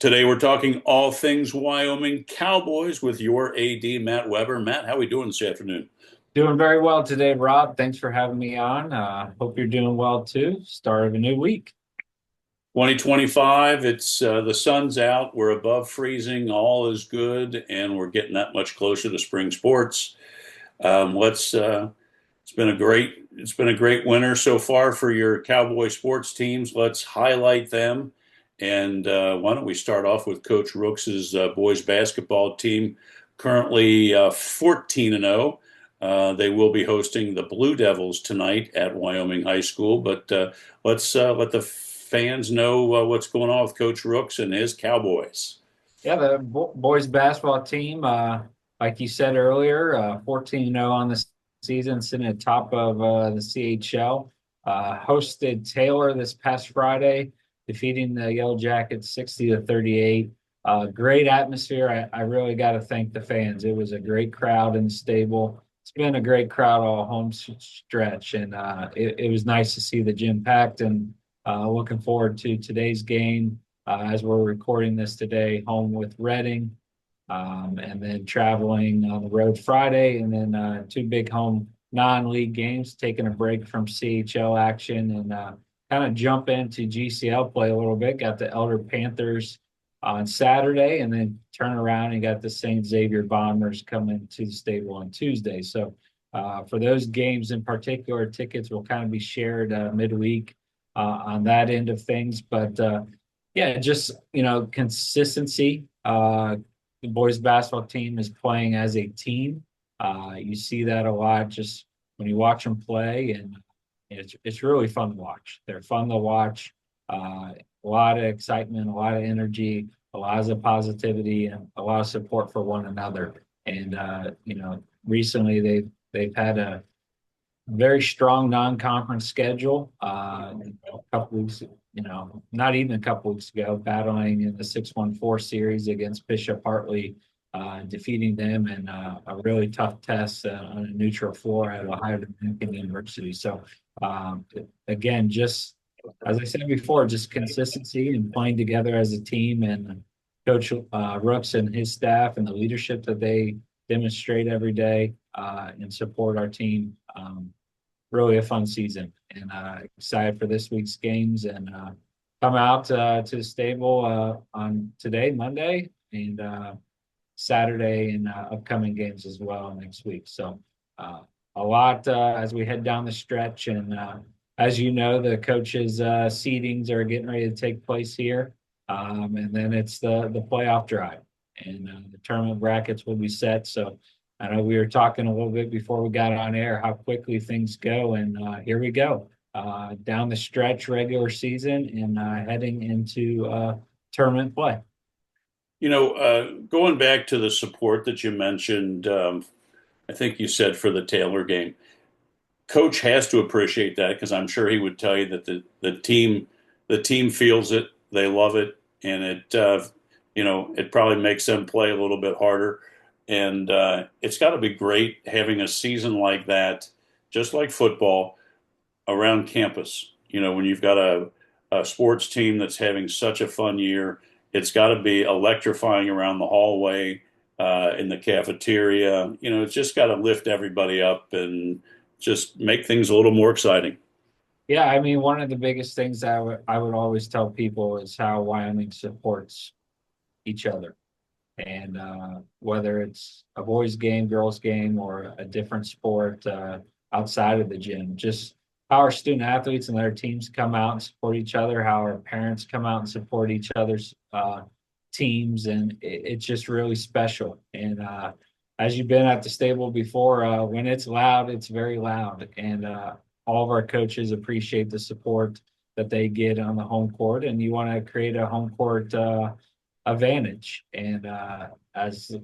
Today we're talking all things Wyoming Cowboys with your AD, Matt Weber. Matt, how are we doing this afternoon? Doing very well today, Rob. Thanks for having me on. Hope you're doing well too. Start of a new week. 2025, it's the sun's out, we're above freezing, all is good, and we're getting that much closer to spring sports. Let's it's been a great winter so far for your Cowboy sports teams. Let's highlight them. And why don't we start off with Coach Rooks's boys basketball team, currently 14 and 0. They will be hosting the Blue Devils tonight at Wyoming High School. But let's let the fans know what's going on with Coach Rooks and his Cowboys. Yeah, the boys basketball team, like you said earlier, 14-0 on the season, sitting at top of the CHL. Hosted Taylor this past Friday, defeating the Yellow Jackets 60-38. Great atmosphere. I really got to thank the fans. It was a great crowd in the stable. It's been a great crowd all home stretch, and it was nice to see the gym packed. And looking forward to today's game as we're recording this today, home with Reading, and then traveling on the road Friday, and then two big home non-league games, taking a break from CHL action and kind of jump into GCL play a little bit. Got the Elder Panthers on Saturday, and then turn around and got the St. Xavier Bombers coming to the stable on Tuesday. So for those games in particular, tickets will kind of be shared midweek on that end of things. But yeah, just consistency. The boys basketball team is playing as a team. You see that a lot just when you watch them play, and it's really fun to watch. They're fun to watch. A lot of excitement, a lot of energy, a lot of positivity, and a lot of support for one another. And recently they've had a very strong non-conference schedule. A couple weeks, not even a couple weeks ago, battling in the 6-1-4 series against Bishop Hartley, defeating them in a really tough test on a neutral floor at Ohio Dominican University. So again, just as I said before, just consistency and playing together as a team, and Coach Rooks and his staff and the leadership that they demonstrate every day and support our team. Really a fun season, and excited for this week's games, and come out to the stable on today, Monday, and Saturday, and upcoming games as well next week. So a lot as we head down the stretch, and as you know, the coaches' seedings are getting ready to take place here, and then it's the playoff drive, and the tournament brackets will be set. So I know we were talking a little bit before we got on air how quickly things go, and here we go down the stretch, regular season, and heading into tournament play. Going back to the support that you mentioned, I think you said for the Taylor game, Coach has to appreciate that, because I'm sure he would tell you that the team feels it, they love it, and it probably makes them play a little bit harder. And it's got to be great having a season like that, just like football, around campus. When you've got a sports team that's having such a fun year, it's got to be electrifying around the hallway, in the cafeteria. It's just got to lift everybody up and just make things a little more exciting. Yeah, I mean, one of the biggest things I would always tell people is how Wyoming supports each other. And whether it's a boys game, girls game, or a different sport outside of the gym, just how our student athletes and their teams come out and support each other, how our parents come out and support each other's teams, and it's just really special. And as you've been at the stable before, when it's loud, it's very loud, and all of our coaches appreciate the support that they get on the home court, and you want to create a home court advantage. And as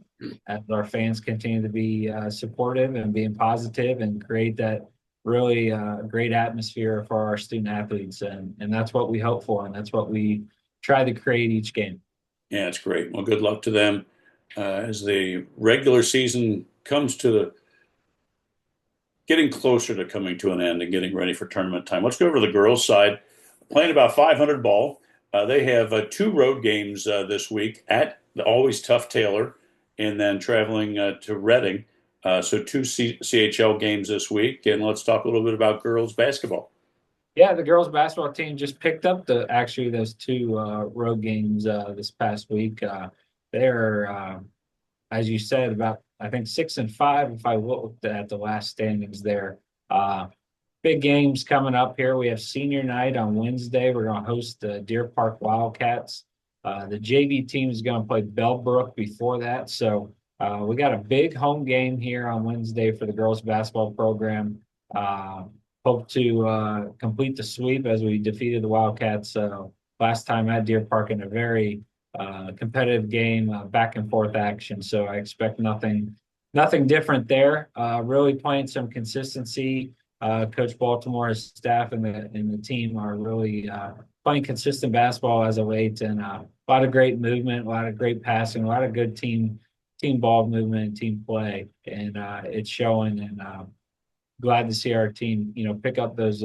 our fans continue to be supportive and being positive and create that really great atmosphere for our student athletes, and that's what we hope for, and that's what we try to create each game. Yeah, it's great. Well, good luck to them as the regular season comes to getting closer to coming to an end and getting ready for tournament time. Let's go over to the girls' side. Playing about 500 ball. They have two road games this week at the always tough Taylor, and then traveling to Reading. So two CHL games this week, and let's talk a little bit about girls basketball. Yeah, the girls basketball team just picked up those two road games this past week. They're as you said, about I think 6-5 if I looked at the last standings there. Uh, Big games coming up here. We have senior night on Wednesday. We're going to host the Deer Park Wildcats. The JV team is going to play Bellbrook before that. So we got a big home game here on Wednesday for the girls basketball program. Uh, Hope to complete the sweep as we defeated the Wildcats last time at Deer Park in a very competitive game, back and forth action. So I expect nothing different there. Really playing some consistency. Coach Baltimore's staff and the team are really playing consistent basketball as of late, and a lot of great movement, a lot of great passing, a lot of good team ball movement and team play, and it's showing. And glad to see our team, pick up those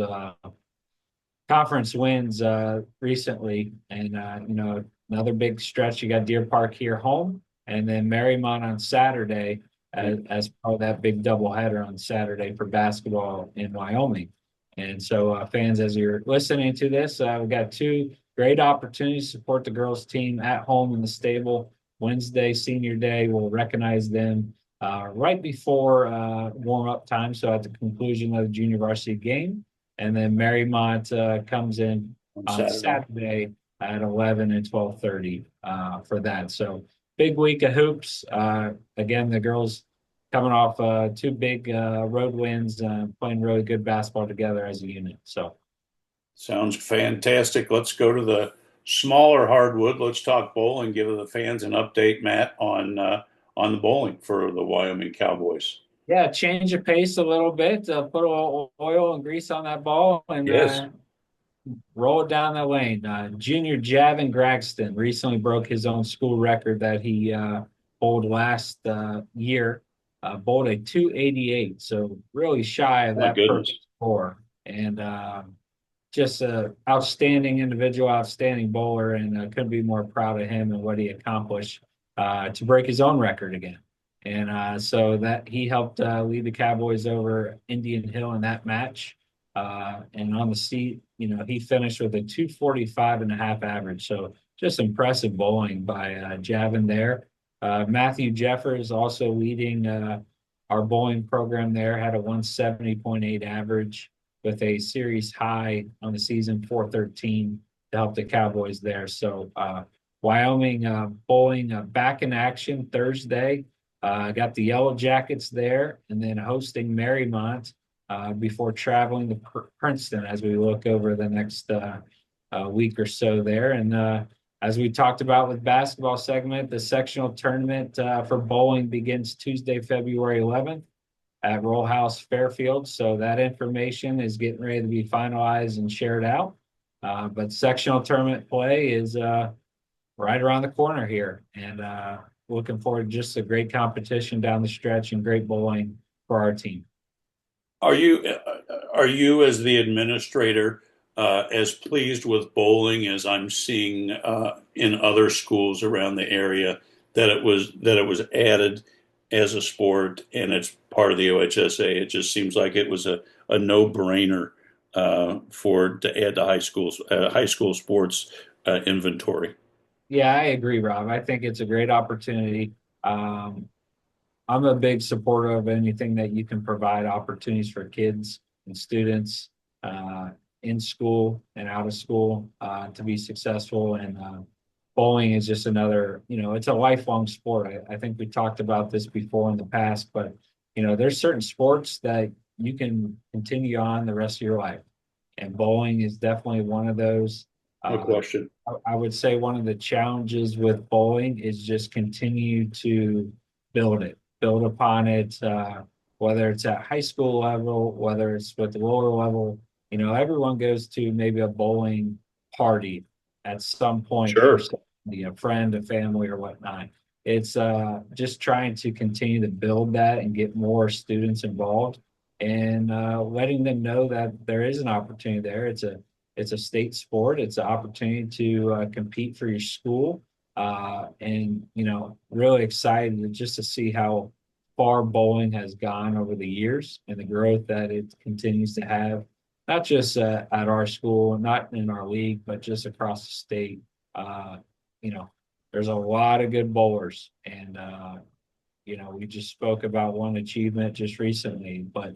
conference wins recently, and another big stretch. You got Deer Park here home, and then Marymount on Saturday as part of that big doubleheader on Saturday for basketball in Wyoming. And so, fans, as you're listening to this, we've got two great opportunities to support the girls team at home in the stable. Wednesday, senior day, we'll recognize them right before warm up time. So at the conclusion of the junior varsity game. And then Marymount comes in On on Saturday. Saturday at 11 and 12:30 for that. So big week of hoops. Again, the girls coming off two big road wins, playing really good basketball together as a unit. So Sounds fantastic. Let's go to the smaller hardwood. Let's talk bowling. Give the fans an update, Matt, on the bowling for the Wyoming Cowboys. yeah, change of pace a little bit. Put a little oil and grease on that ball and Yes, roll it down the lane. Junior Javin Gragston recently broke his own school record that he bowled last year. Bowled a 288, so really shy of my that goodness. perfect score. And just a outstanding individual, outstanding bowler, and couldn't be more proud of him and what he accomplished to break his own record again. And so that he helped lead the Cowboys over Indian Hill in that match. And on the seat, he finished with a 245 and a half average. So just impressive bowling by Javin there. Matthew Jeffers also leading our bowling program there, had a 170.8 average with a series high on the season 413 to help the Cowboys there. So Wyoming bowling back in action Thursday. Got the Yellow Jackets there, and then hosting Marymount before traveling to Princeton as we look over the next week or so there. And as we talked about with basketball segment, the sectional tournament for bowling begins Tuesday, February 11th at Roll House Fairfield. So that information is getting ready to be finalized and shared out. But sectional tournament play is right around the corner here. And looking forward to just a great competition down the stretch and great bowling for our team. Are you as the administrator as pleased with bowling as I'm seeing in other schools around the area that it was added as a sport and it's part of the OHSA? It just seems like it was a no-brainer for to add to high school sports inventory. Yeah, I agree, Rob. I think it's a great opportunity. Um, I'm a big supporter of anything that you can provide opportunities for kids and students uh, in school and out of school to be successful. And bowling is just another, it's a lifelong sport. I think we talked about this before in the past, but, there's certain sports that you can continue on the rest of your life. And bowling is definitely one of those. No Uh, question. I would say one of the challenges with bowling is just continue to build upon it, whether it's at high school level, whether it's with the lower level. Everyone goes to maybe a bowling party at some point for Sure. somebody, a friend, a family, or whatnot. It's just trying to continue to build that and get more students involved and letting them know that there is an opportunity there. it's a state sport. It's an opportunity to compete for your school. And, really excited just to see how far bowling has gone over the years and the growth that it continues to have, not just at our school, not in our league, but just across the state. Uh, you know, there's a lot of good bowlers, and we just spoke about one achievement just recently, but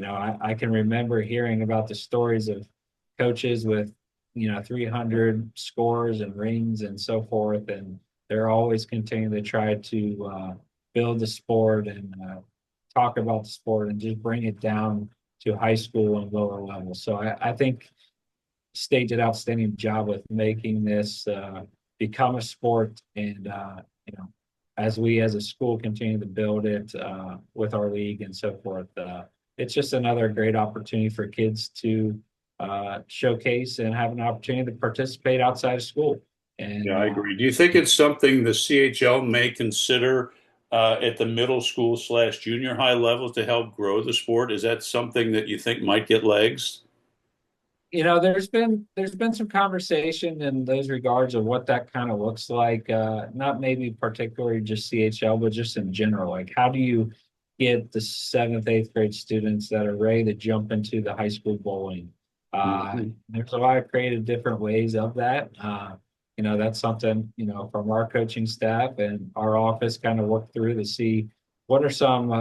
I can remember hearing about the stories of coaches with 300 scores and rings and so forth, and they're always continuing to try to build the sport and talk about the sport and just bring it down to high school and lower levels. So I think state did an outstanding job with making this become a sport, and as we as a school continue to build it with our league and so forth, it's just another great opportunity for kids to showcase and have an opportunity to participate outside of school. Yeah, And I agree. Do you think it's something the CHL may consider at the middle school slash junior high level to help grow the sport? Is that something that you think might get legs? there's been some conversation in those regards of what that kind of looks like. Not maybe particularly just CHL, but just in general. Like, how do you get the seventh, eighth grade students that are ready to jump into the high school bowling? Mhm. There's a lot of creative different ways of that. That's something, from our coaching staff and our office kind of work through to see what are some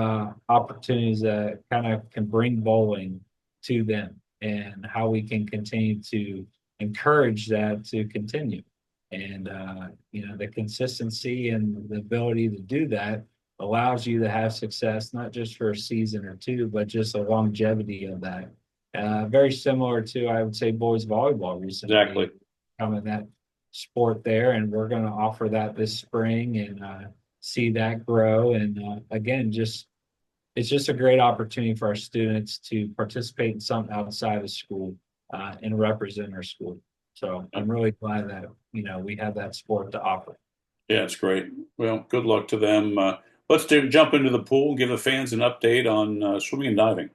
opportunities that kind of can bring bowling to them and how we can continue to encourage that to continue. And the consistency and the ability to do that allows you to have success, not just for a season or two, but just a longevity of that. Very similar to, I would say, boys volleyball recently Exactly. coming that sport there, and we're going to offer that this spring and see that grow. And again, just it's just a great opportunity for our students to participate in something outside of school and represent our school. So I'm really glad that we have that sport to offer. Yeah, it's great. Well, good luck to them. Jump into the pool, give the fans an update on swimming and diving.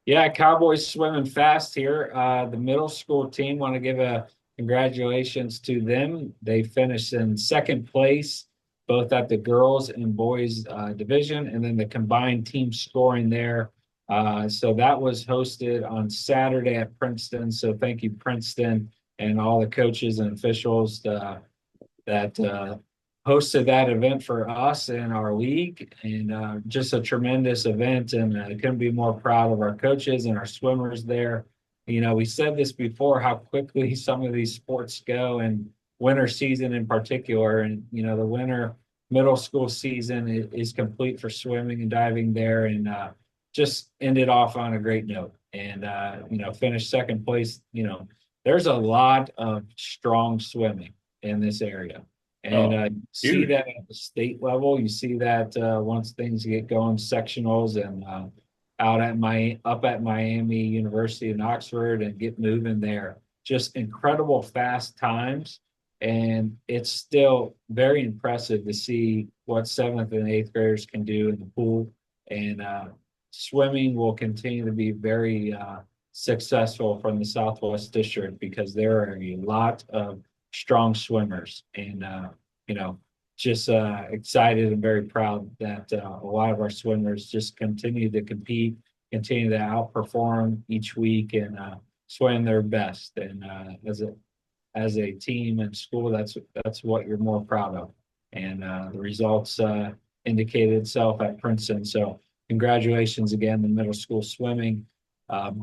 Yeah, Cowboys swimming fast here. The middle school team want to give a congratulations to them. They finished in second place, both at the girls and boys division, and then the combined team scoring there. So that was hosted on Saturday at Princeton. So thank you, Princeton, and all the coaches and officials that hosted that event for us and our league, and just a tremendous event. And couldn't be more proud of our coaches and our swimmers there. We said this before, how quickly some of these sports go, and winter season in particular. And the winter middle school season is complete for swimming and diving there, and just ended off on a great note. And finished second place. There's a lot of strong swimming in this area. And Oh, you see huge. that at the state level. You see that once things get going, sectionals, and up at Miami University in Oxford, and get moving there. Just incredible fast times, and it's still very impressive to see what seventh and eighth graders can do in the pool. And swimming will continue to be very successful from the Southwest District because there are a lot of strong swimmers, and just excited and very proud that a lot of our swimmers just continue to compete, continue to outperform each week, and swim their best. And as a team and school, that's what you're more proud of. And the results indicated itself at Princeton. So congratulations again, the middle school swimming.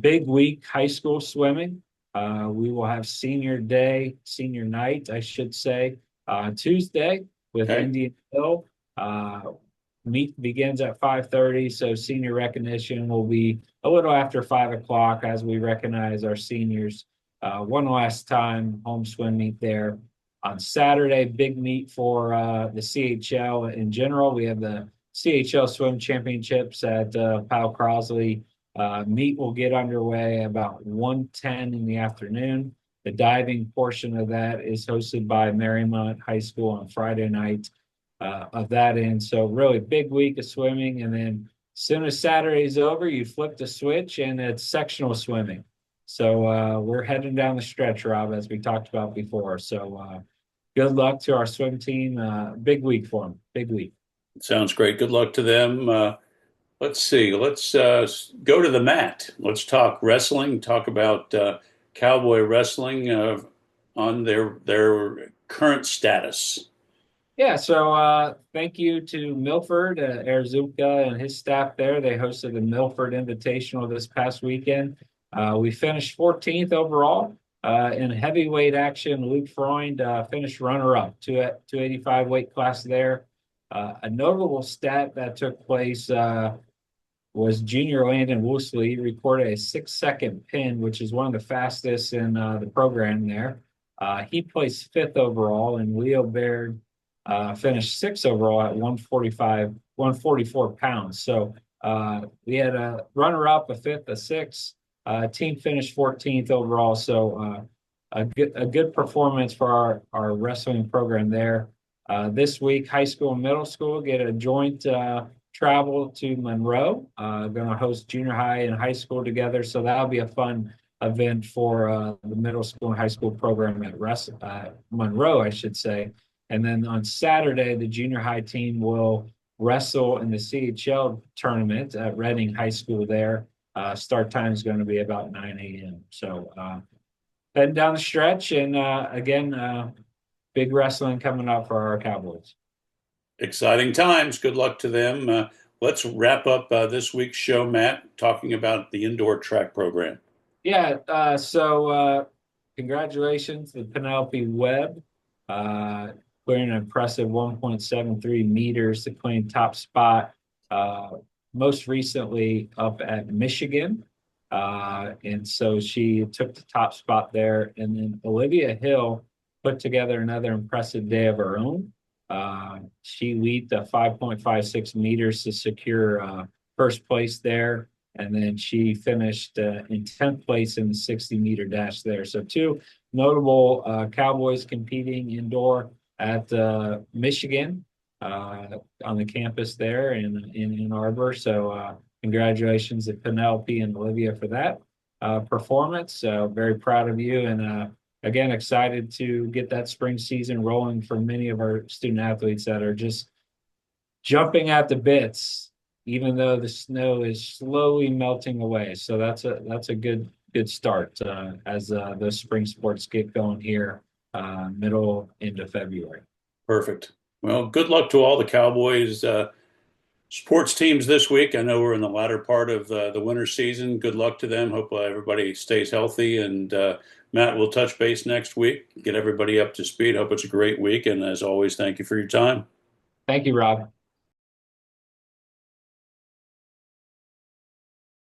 Big week, high school swimming. We will have senior night, I should say, Tuesday with Okay. Indian Hill. Meet begins at 5:30, so senior recognition will be a little after 5 o'clock as we recognize our seniors one last time. Home swim meet there on Saturday. Big meet for the CHL in general. We have the CHL Swim Championships at Powell Crosley. Meet will get underway about 1:10 in the afternoon. The diving portion of that is hosted by Marymount High School on Friday night of that end. So really big week of swimming. And then as soon as Saturday is over, you flip the switch and it's sectional swimming. So we're heading down the stretch, Rob, as we talked about before. So good luck to our swim team. Big week for them. Big week. Sounds great. Good luck to them. Let's see. Let's go to the mat. Let's talk wrestling. Talk about cowboy wrestling on their current status. Yeah, so thank you to Milford, Erzuka, and his staff there. They hosted the Milford Invitational this past weekend. We finished 14th overall. In heavyweight action, Luke Freund finished runner-up, 285 weight class there. A notable stat that took place was Junior Landon Woosley recorded a 6-second pin, which is one of the fastest in the program there. He placed fifth overall, and Leo Baird finished sixth overall at 144 pounds. So we had a runner-up, a fifth, a sixth. Team finished 14th overall. So a good performance for our wrestling program there. This week, high school and middle school get a joint travel to Monroe. Going to host junior high and high school together. So that'll be a fun event for the middle school and high school program at Monroe, I should say. And then on Saturday, the junior high team will wrestle in the CHL tournament at Reading High School there. Start time is going to be about 9 a.m. So heading down the stretch. And again, big wrestling coming up for our Cowboys. Exciting times. Good luck to them. Let's wrap up this week's show, Matt, talking about the indoor track program. Yeah, so congratulations to Penelope Webb, clearing an impressive 1.73 meters to claim top spot, most recently up at Michigan. And so she took the top spot there. And then Olivia Hill put together another impressive day of her own. She leaped 5.56 meters to secure first place there. And then she finished in 10th place in the 60-meter dash there. So two notable Cowboys competing indoor at Michigan on the campus there in Ann Arbor. So congratulations to Penelope and Olivia for that performance. So very proud of you. And again, excited to get that spring season rolling for many of our student athletes that are just jumping at the bits, even though the snow is slowly melting away. So that's a good start as the spring sports get going here middle into February. Perfect. Well, good luck to all the Cowboys sports teams this week. I know we're in the latter part of the winter season. Good luck to them. Hope everybody stays healthy. And Matt, we'll touch base next week, get everybody up to speed. Hope it's a great week. And as always, thank you for your time. Thank you, Rob.